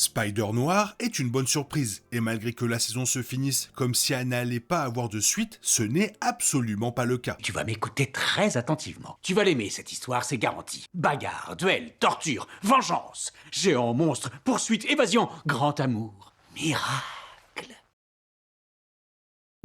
Spider Noir est une bonne surprise, et malgré que la saison se finisse comme si elle n'allait pas avoir de suite, ce n'est absolument pas le cas. Tu vas m'écouter très attentivement. Tu vas l'aimer, cette histoire, c'est garanti. Bagarre, duel, torture, vengeance, géant, monstre, poursuite, évasion, grand amour, miracle.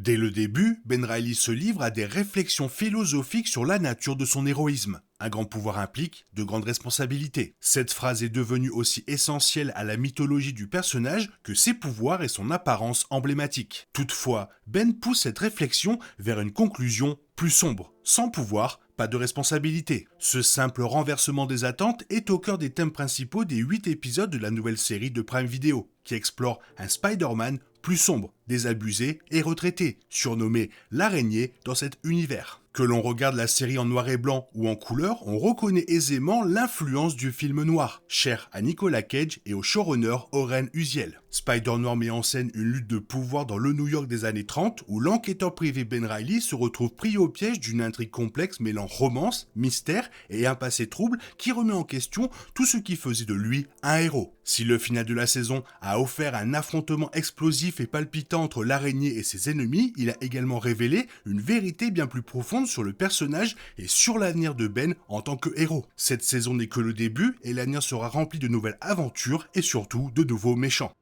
Dès le début, Ben Reilly se livre à des réflexions philosophiques sur la nature de son héroïsme. Un grand pouvoir implique de grandes responsabilités. Cette phrase est devenue aussi essentielle à la mythologie du personnage que ses pouvoirs et son apparence emblématique. Toutefois, Ben pousse cette réflexion vers une conclusion plus sombre. Sans pouvoir, pas de responsabilité. Ce simple renversement des attentes est au cœur des thèmes principaux des 8 épisodes de la nouvelle série de Prime Video, qui explore un Spider-Man plus sombre, désabusé et retraité, surnommé l'araignée dans cet univers. Que l'on regarde la série en noir et blanc ou en couleur, on reconnaît aisément l'influence du film noir, cher à Nicolas Cage et au showrunner Oren Uziel. Spider-Noir met en scène une lutte de pouvoir dans le New York des années 30 où l'enquêteur privé Ben Reilly se retrouve pris au piège d'une intrigue complexe mêlant romance, mystère et un passé trouble qui remet en question tout ce qui faisait de lui un héros. Si le final de la saison a offert un affrontement explosif et palpitant entre l'araignée et ses ennemis, il a également révélé une vérité bien plus profonde sur le personnage et sur l'avenir de Ben en tant que héros. Cette saison n'est que le début et l'avenir sera rempli de nouvelles aventures et surtout de nouveaux méchants.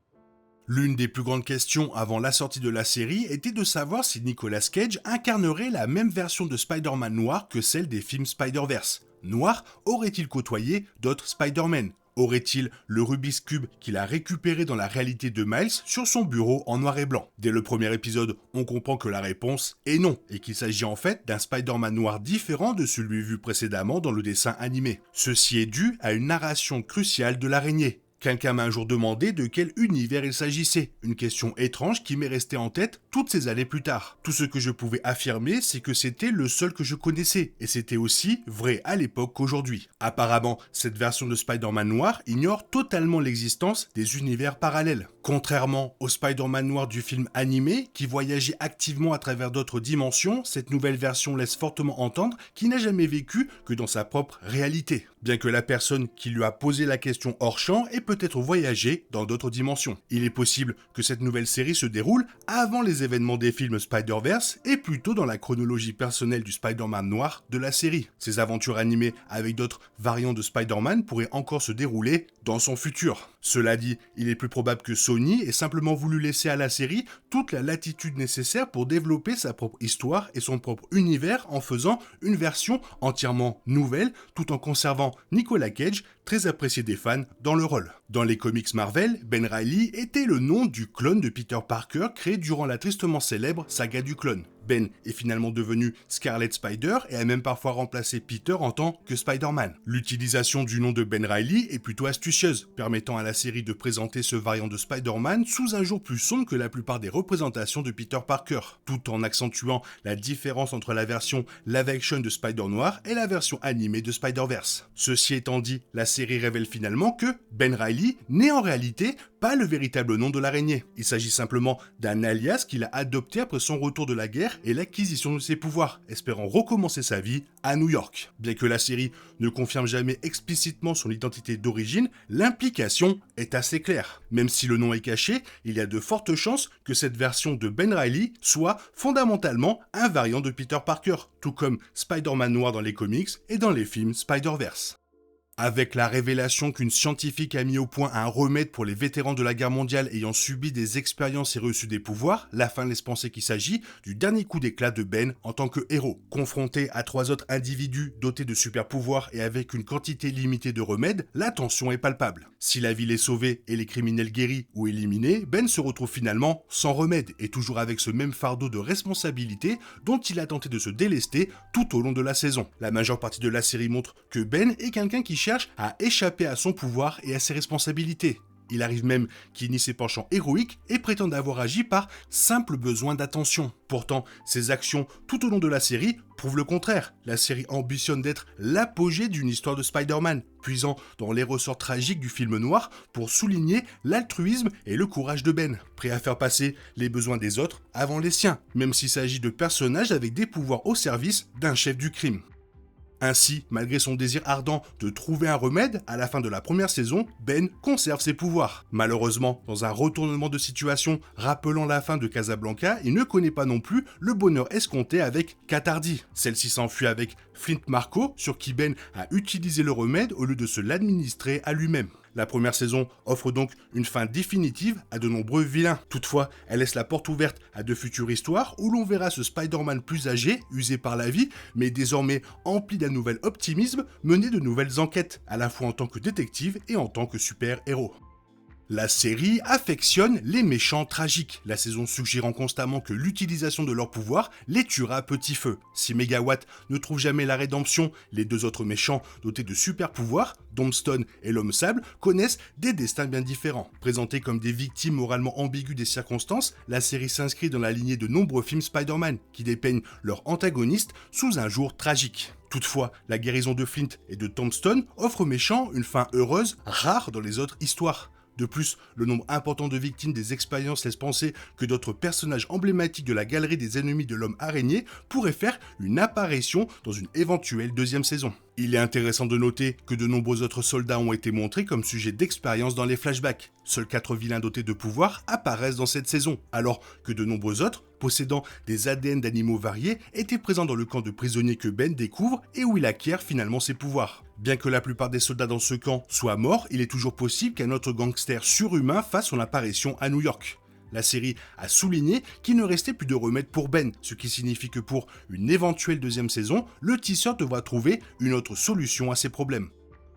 L'une des plus grandes questions avant la sortie de la série était de savoir si Nicolas Cage incarnerait la même version de Spider-Man noir que celle des films Spider-Verse. Noir aurait-il côtoyé d'autres Spider-Man ? Aurait-il le Rubik's Cube qu'il a récupéré dans la réalité de Miles sur son bureau en noir et blanc ? Dès le premier épisode, on comprend que la réponse est non, et qu'il s'agit en fait d'un Spider-Man noir différent de celui vu précédemment dans le dessin animé. Ceci est dû à une narration cruciale de l'araignée. Quelqu'un m'a un jour demandé de quel univers il s'agissait, une question étrange qui m'est restée en tête toutes ces années plus tard. Tout ce que je pouvais affirmer, c'est que c'était le seul que je connaissais, et c'était aussi vrai à l'époque qu'aujourd'hui. Apparemment, cette version de Spider-Man noir ignore totalement l'existence des univers parallèles. Contrairement au Spider-Man noir du film animé, qui voyageait activement à travers d'autres dimensions, cette nouvelle version laisse fortement entendre qu'il n'a jamais vécu que dans sa propre réalité. Bien que la personne qui lui a posé la question hors champ ait peut-être voyagé dans d'autres dimensions. Il est possible que cette nouvelle série se déroule avant les événements des films Spider-Verse et plutôt dans la chronologie personnelle du Spider-Man noir de la série. Ces aventures animées avec d'autres variants de Spider-Man pourraient encore se dérouler dans son futur. Cela dit, il est plus probable que Sony ait simplement voulu laisser à la série toute la latitude nécessaire pour développer sa propre histoire et son propre univers en faisant une version entièrement nouvelle tout en conservant Nicolas Cage, très apprécié des fans, dans le rôle. Dans les comics Marvel, Ben Reilly était le nom du clone de Peter Parker créé durant la tristement célèbre saga du clone. Ben est finalement devenu Scarlet Spider et a même parfois remplacé Peter en tant que Spider-Man. L'utilisation du nom de Ben Reilly est plutôt astucieuse, permettant à la série de présenter ce variant de Spider-Man sous un jour plus sombre que la plupart des représentations de Peter Parker, tout en accentuant la différence entre la version live-action de Spider-Noir et la version animée de Spider-Verse. Ceci étant dit, la série révèle finalement que Ben Reilly n'est en réalité pas le véritable nom de l'araignée. Il s'agit simplement d'un alias qu'il a adopté après son retour de la guerre et l'acquisition de ses pouvoirs, espérant recommencer sa vie à New York. Bien que la série ne confirme jamais explicitement son identité d'origine, l'implication est assez claire. Même si le nom est caché, il y a de fortes chances que cette version de Ben Reilly soit fondamentalement un variant de Peter Parker, tout comme Spider-Man noir dans les comics et dans les films Spider-Verse. Avec la révélation qu'une scientifique a mis au point un remède pour les vétérans de la guerre mondiale ayant subi des expériences et reçu des pouvoirs, la fin laisse penser qu'il s'agit du dernier coup d'éclat de Ben en tant que héros. Confronté à 3 autres individus dotés de super pouvoirs et avec une quantité limitée de remèdes, la tension est palpable. Si la ville est sauvée et les criminels guéris ou éliminés, Ben se retrouve finalement sans remède et toujours avec ce même fardeau de responsabilité dont il a tenté de se délester tout au long de la saison. La majeure partie de la série montre que Ben est quelqu'un qui cherche à échapper à son pouvoir et à ses responsabilités. Il arrive même qu'il nie ses penchants héroïques et prétende avoir agi par simple besoin d'attention. Pourtant, ses actions tout au long de la série prouvent le contraire. La série ambitionne d'être l'apogée d'une histoire de Spider-Man, puisant dans les ressorts tragiques du film noir pour souligner l'altruisme et le courage de Ben, prêt à faire passer les besoins des autres avant les siens, même s'il s'agit de personnages avec des pouvoirs au service d'un chef du crime. Ainsi, malgré son désir ardent de trouver un remède, à la fin de la première saison, Ben conserve ses pouvoirs. Malheureusement, dans un retournement de situation rappelant la fin de Casablanca, il ne connaît pas non plus le bonheur escompté avec Katardi. Celle-ci s'enfuit avec Flint Marko, sur qui Ben a utilisé le remède au lieu de se l'administrer à lui-même. La première saison offre donc une fin définitive à de nombreux vilains. Toutefois, elle laisse la porte ouverte à de futures histoires où l'on verra ce Spider-Man plus âgé, usé par la vie, mais désormais empli d'un nouvel optimisme, mener de nouvelles enquêtes, à la fois en tant que détective et en tant que super-héros. La série affectionne les méchants tragiques, la saison suggérant constamment que l'utilisation de leur pouvoir les tuera à petit feu. Si Megawatt ne trouve jamais la rédemption, les deux autres méchants dotés de super pouvoirs, Tombstone et l'Homme Sable, connaissent des destins bien différents. Présentés comme des victimes moralement ambiguës des circonstances, la série s'inscrit dans la lignée de nombreux films Spider-Man qui dépeignent leurs antagonistes sous un jour tragique. Toutefois, la guérison de Flint et de Tombstone offre aux méchants une fin heureuse, rare dans les autres histoires. De plus, le nombre important de victimes des expériences laisse penser que d'autres personnages emblématiques de la galerie des ennemis de l'homme araignée pourraient faire une apparition dans une éventuelle deuxième saison. Il est intéressant de noter que de nombreux autres soldats ont été montrés comme sujet d'expérience dans les flashbacks. Seuls 4 vilains dotés de pouvoirs apparaissent dans cette saison, alors que de nombreux autres, possédant des ADN d'animaux variés, étaient présents dans le camp de prisonniers que Ben découvre et où il acquiert finalement ses pouvoirs. Bien que la plupart des soldats dans ce camp soient morts, il est toujours possible qu'un autre gangster surhumain fasse son apparition à New York. La série a souligné qu'il ne restait plus de remède pour Ben, ce qui signifie que pour une éventuelle deuxième saison, le tisseur devra trouver une autre solution à ses problèmes.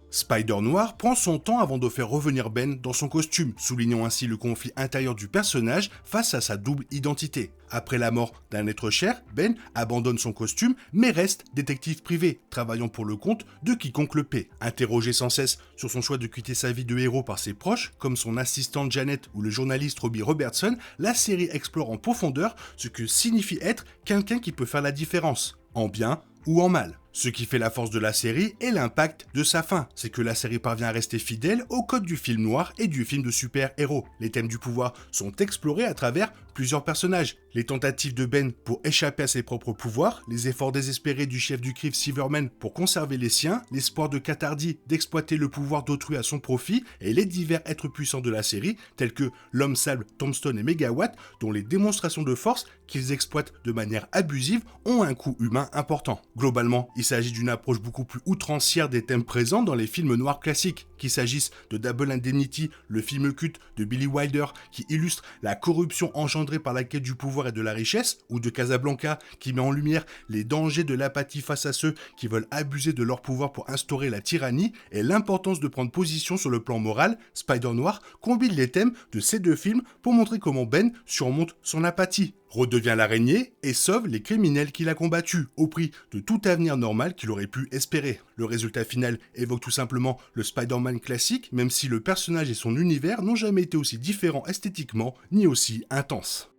Spider-Noir prend son temps avant de faire revenir Ben dans son costume, soulignant ainsi le conflit intérieur du personnage face à sa double identité. Après la mort d'un être cher, Ben abandonne son costume mais reste détective privé, travaillant pour le compte de quiconque le paie. Interrogé sans cesse sur son choix de quitter sa vie de héros par ses proches, comme son assistante Janet ou le journaliste Robbie Robertson, la série explore en profondeur ce que signifie être quelqu'un qui peut faire la différence, en bien ou en mal. Ce qui fait la force de la série est l'impact de sa fin, c'est que la série parvient à rester fidèle au code du film noir et du film de super-héros. Les thèmes du pouvoir sont explorés à travers plusieurs personnages. Les tentatives de Ben pour échapper à ses propres pouvoirs, les efforts désespérés du chef du CRIF Silverman pour conserver les siens, l'espoir de Katardi d'exploiter le pouvoir d'autrui à son profit, et les divers êtres puissants de la série, tels que l'Homme Sable, Tombstone et Megawatt, dont les démonstrations de force qu'ils exploitent de manière abusive ont un coût humain important. Globalement, il s'agit d'une approche beaucoup plus outrancière des thèmes présents dans les films noirs classiques, qu'il s'agisse de Double Indemnity, le film culte de Billy Wilder qui illustre la corruption engendrée par la quête du pouvoir et de la richesse, ou de Casablanca qui met en lumière les dangers de l'apathie face à ceux qui veulent abuser de leur pouvoir pour instaurer la tyrannie, et l'importance de prendre position sur le plan moral. Spider-Noir combine les thèmes de ces deux films pour montrer comment Ben surmonte son apathie, redevient l'araignée et sauve les criminels qu'il a combattus, au prix de tout avenir normal qu'il aurait pu espérer. Le résultat final évoque tout simplement le Spider-Man classique, même si le personnage et son univers n'ont jamais été aussi différents esthétiquement, ni aussi intenses.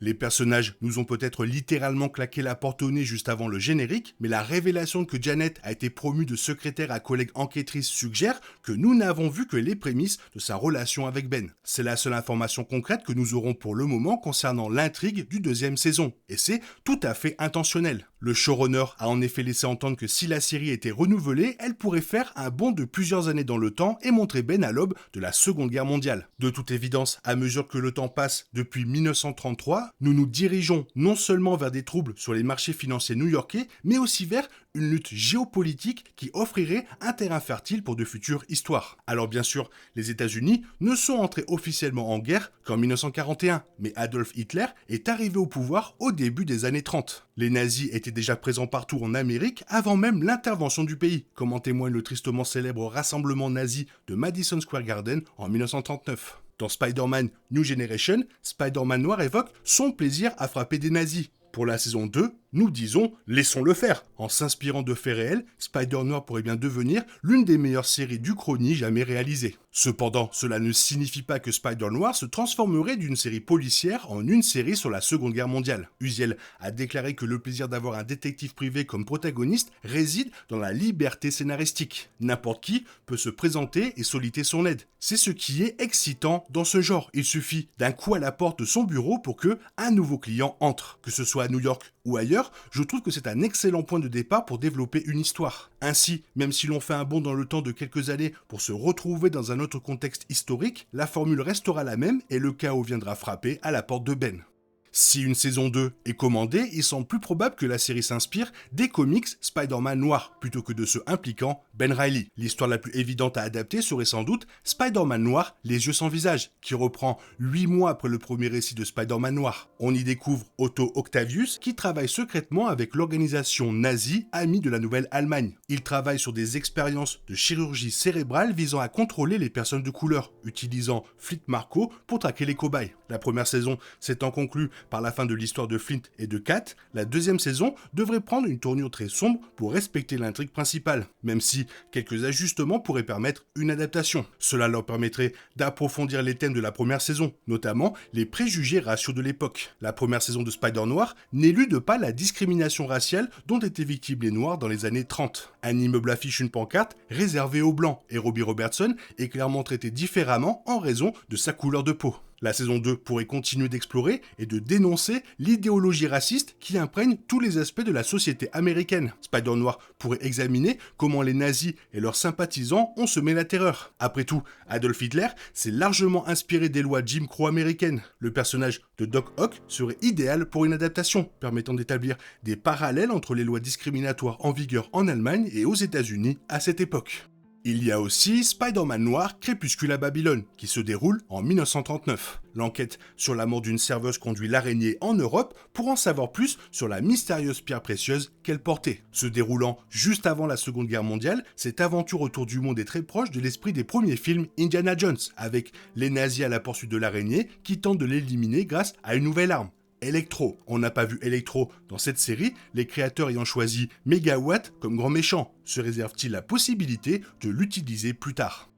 Les personnages nous ont peut-être littéralement claqué la porte au nez juste avant le générique, mais la révélation que Janet a été promue de secrétaire à collègue enquêtrice suggère que nous n'avons vu que les prémices de sa relation avec Ben. C'est la seule information concrète que nous aurons pour le moment concernant l'intrigue du deuxième saison, et c'est tout à fait intentionnel. Le showrunner a en effet laissé entendre que si la série était renouvelée, elle pourrait faire un bond de plusieurs années dans le temps et montrer Ben à l'aube de la Seconde Guerre mondiale. De toute évidence, à mesure que le temps passe depuis 1933, nous nous dirigeons non seulement vers des troubles sur les marchés financiers new-yorkais, mais aussi vers une lutte géopolitique qui offrirait un terrain fertile pour de futures histoires. Alors bien sûr, les États-Unis ne sont entrés officiellement en guerre qu'en 1941, mais Adolf Hitler est arrivé au pouvoir au début des années 30. Les nazis étaient déjà présents partout en Amérique avant même l'intervention du pays, comme en témoigne le tristement célèbre rassemblement nazi de Madison Square Garden en 1939. Dans Spider-Man New Generation, Spider-Man Noir évoque son plaisir à frapper des nazis. Pour la saison 2, nous disons « laissons-le faire ». En s'inspirant de faits réels, Spider-Noir pourrait bien devenir l'une des meilleures séries d'Uchronie jamais réalisées. Cependant, cela ne signifie pas que Spider-Noir se transformerait d'une série policière en une série sur la Seconde Guerre mondiale. Uziel a déclaré que le plaisir d'avoir un détective privé comme protagoniste réside dans la liberté scénaristique. N'importe qui peut se présenter et solliciter son aide. C'est ce qui est excitant dans ce genre. Il suffit d'un coup à la porte de son bureau pour que un nouveau client entre. Que ce soit à New York ou ailleurs, je trouve que c'est un excellent point de départ pour développer une histoire. Ainsi, même si l'on fait un bond dans le temps de quelques années pour se retrouver dans un autre contexte historique, la formule restera la même et le chaos viendra frapper à la porte de Ben. Si une saison 2 est commandée, il semble plus probable que la série s'inspire des comics Spider-Man noir, plutôt que de ceux impliquant Ben Reilly. L'histoire la plus évidente à adapter serait sans doute Spider-Man noir, les yeux sans visage, qui reprend 8 mois après le premier récit de Spider-Man noir. On y découvre Otto Octavius, qui travaille secrètement avec l'organisation nazie amie de la Nouvelle-Allemagne. Il travaille sur des expériences de chirurgie cérébrale visant à contrôler les personnes de couleur, utilisant Flint Marko pour traquer les cobayes. La première saison s'étant conclue par la fin de l'histoire de Flint et de Kat, la deuxième saison devrait prendre une tournure très sombre pour respecter l'intrigue principale, même si quelques ajustements pourraient permettre une adaptation. Cela leur permettrait d'approfondir les thèmes de la première saison, notamment les préjugés raciaux de l'époque. La première saison de Spider-Noir n'élude pas la discrimination raciale dont étaient victimes les Noirs dans les années 30. Un immeuble affiche une pancarte réservée aux Blancs et Robbie Robertson est clairement traité différemment en raison de sa couleur de peau. La saison 2 pourrait continuer d'explorer et de dénoncer l'idéologie raciste qui imprègne tous les aspects de la société américaine. Spider-Noir pourrait examiner comment les nazis et leurs sympathisants ont semé la terreur. Après tout, Adolf Hitler s'est largement inspiré des lois Jim Crow américaines. Le personnage de Doc Ock serait idéal pour une adaptation, permettant d'établir des parallèles entre les lois discriminatoires en vigueur en Allemagne et aux États-Unis à cette époque. Il y a aussi Spider-Man Noir, Crépuscule à Babylone, qui se déroule en 1939. L'enquête sur la mort d'une serveuse conduit l'araignée en Europe pour en savoir plus sur la mystérieuse pierre précieuse qu'elle portait. Se déroulant juste avant la Seconde Guerre mondiale, cette aventure autour du monde est très proche de l'esprit des premiers films Indiana Jones, avec les nazis à la poursuite de l'araignée qui tentent de l'éliminer grâce à une nouvelle arme. Electro. On n'a pas vu Electro dans cette série, les créateurs ayant choisi Megawatt comme grand méchant. Se réserve-t-il la possibilité de l'utiliser plus tard ?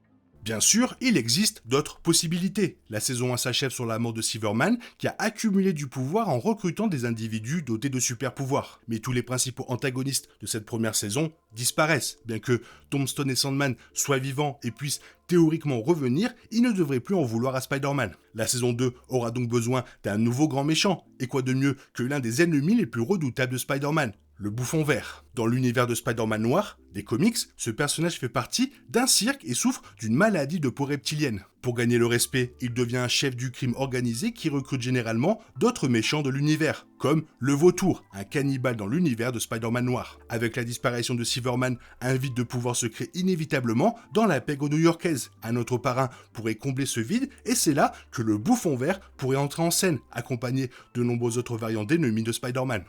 Bien sûr, il existe d'autres possibilités. La saison 1 s'achève sur la mort de Silverman, qui a accumulé du pouvoir en recrutant des individus dotés de super pouvoirs. Mais tous les principaux antagonistes de cette première saison disparaissent. Bien que Tombstone et Sandman soient vivants et puissent théoriquement revenir, ils ne devraient plus en vouloir à Spider-Man. La saison 2 aura donc besoin d'un nouveau grand méchant. Et quoi de mieux que l'un des ennemis les plus redoutables de Spider-Man, le Bouffon Vert. Dans l'univers de Spider-Man noir, des comics, ce personnage fait partie d'un cirque et souffre d'une maladie de peau reptilienne. Pour gagner le respect, il devient un chef du crime organisé qui recrute généralement d'autres méchants de l'univers, comme le Vautour, un cannibale dans l'univers de Spider-Man noir. Avec la disparition de Silverman, un vide de pouvoir se crée inévitablement dans la Pego new-yorkaise. Un autre parrain pourrait combler ce vide et c'est là que le Bouffon Vert pourrait entrer en scène, accompagné de nombreux autres variants d'ennemis de Spider-Man.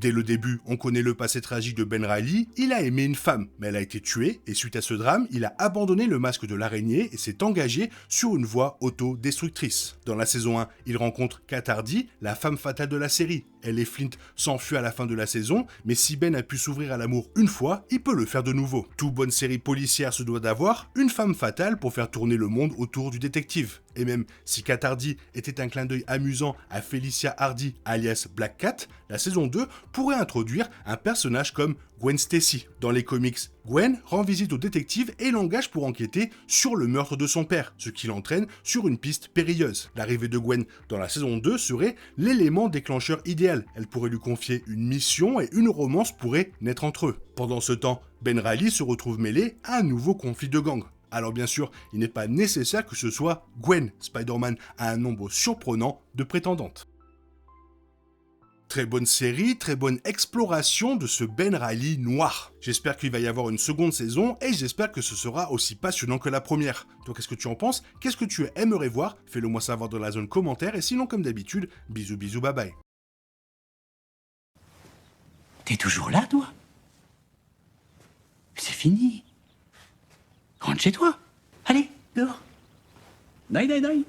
Dès le début, on connaît le passé tragique de Ben Reilly, il a aimé une femme, mais elle a été tuée, et suite à ce drame, il a abandonné le masque de l'araignée et s'est engagé sur une voie auto-destructrice. Dans la saison 1, il rencontre Kat Hardy, la femme fatale de la série. Elle et Flint s'enfuient à la fin de la saison, mais si Ben a pu s'ouvrir à l'amour une fois, il peut le faire de nouveau. Toute bonne série policière se doit d'avoir une femme fatale pour faire tourner le monde autour du détective. Et même si Kat Hardy était un clin d'œil amusant à Felicia Hardy, alias Black Cat, la saison 2 pourrait introduire un personnage comme Gwen Stacy. Dans les comics, Gwen rend visite au détective et l'engage pour enquêter sur le meurtre de son père, ce qui l'entraîne sur une piste périlleuse. L'arrivée de Gwen dans la saison 2 serait l'élément déclencheur idéal. Elle pourrait lui confier une mission et une romance pourrait naître entre eux. Pendant ce temps, Ben Reilly se retrouve mêlé à un nouveau conflit de gang. Alors bien sûr, il n'est pas nécessaire que ce soit Gwen. Spider-Man a un nombre surprenant de prétendantes. Très bonne série, très bonne exploration de ce Ben Reilly noir. J'espère qu'il va y avoir une seconde saison et j'espère que ce sera aussi passionnant que la première. Toi, qu'est-ce que tu en penses? Qu'est-ce que tu aimerais voir? Fais-le moi savoir dans la zone commentaire et sinon, comme d'habitude, bisous bisous, bye bye. T'es toujours là, toi? C'est fini. Rentre chez toi. Allez, dehors. Naï, naï, naï.